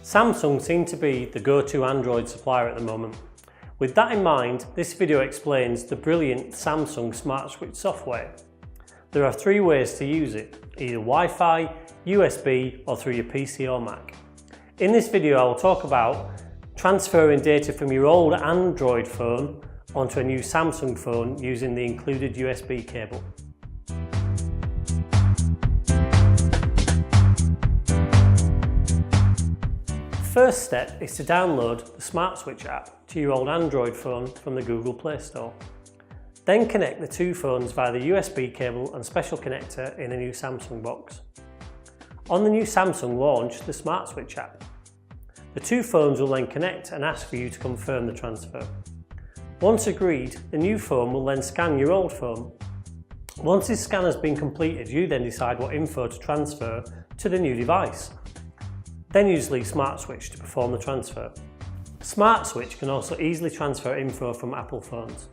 Samsung seem to be the go-to Android supplier at the moment. With that in mind, this video explains the brilliant Samsung Smart Switch software. There are 3 ways to use it, either Wi-Fi, USB or through your PC or Mac. In this video I will talk about transferring data from your old Android phone onto a new Samsung phone using the included USB cable. First step is to download the Smart Switch app to your old Android phone from the Google Play Store. Then connect the 2 phones via the USB cable and special connector in a new Samsung box. On the new Samsung, launch the Smart Switch app. The 2 phones will then connect and ask for you to confirm the transfer. Once agreed, the new phone will then scan your old phone. Once this scan has been completed, you then decide what info to transfer to the new device. Then use the Smart Switch to perform the transfer. Smart Switch can also easily transfer info from Apple phones.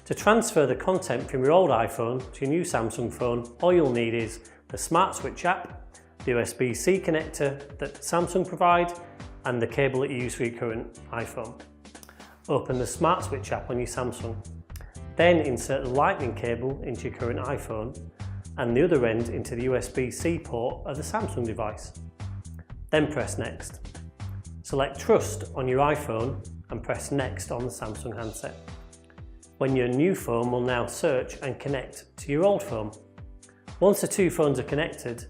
To transfer the content from your old iPhone to your new Samsung phone, all you'll need is the Smart Switch app, the USB-C connector that Samsung provide, and the cable that you use for your current iPhone. Open the Smart Switch app on your Samsung. Then insert the lightning cable into your current iPhone and the other end into the USB-C port of the Samsung device. Then press Next. Select Trust on your iPhone and press Next on the Samsung handset. When your new phone will now search and connect to your old phone. Once the 2 phones are connected,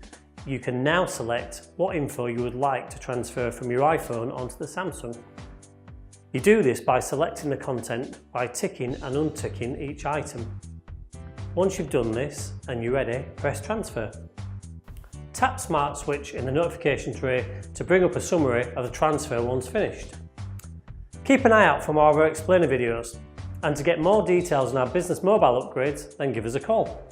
you can now select what info you would like to transfer from your iPhone onto the Samsung. You do this by selecting the content by ticking and unticking each item. Once you've done this and you're ready, press Transfer. Tap Smart Switch in the notification tray to bring up a summary of the transfer once finished. Keep an eye out for more of our explainer videos, and to get more details on our business mobile upgrades, then give us a call.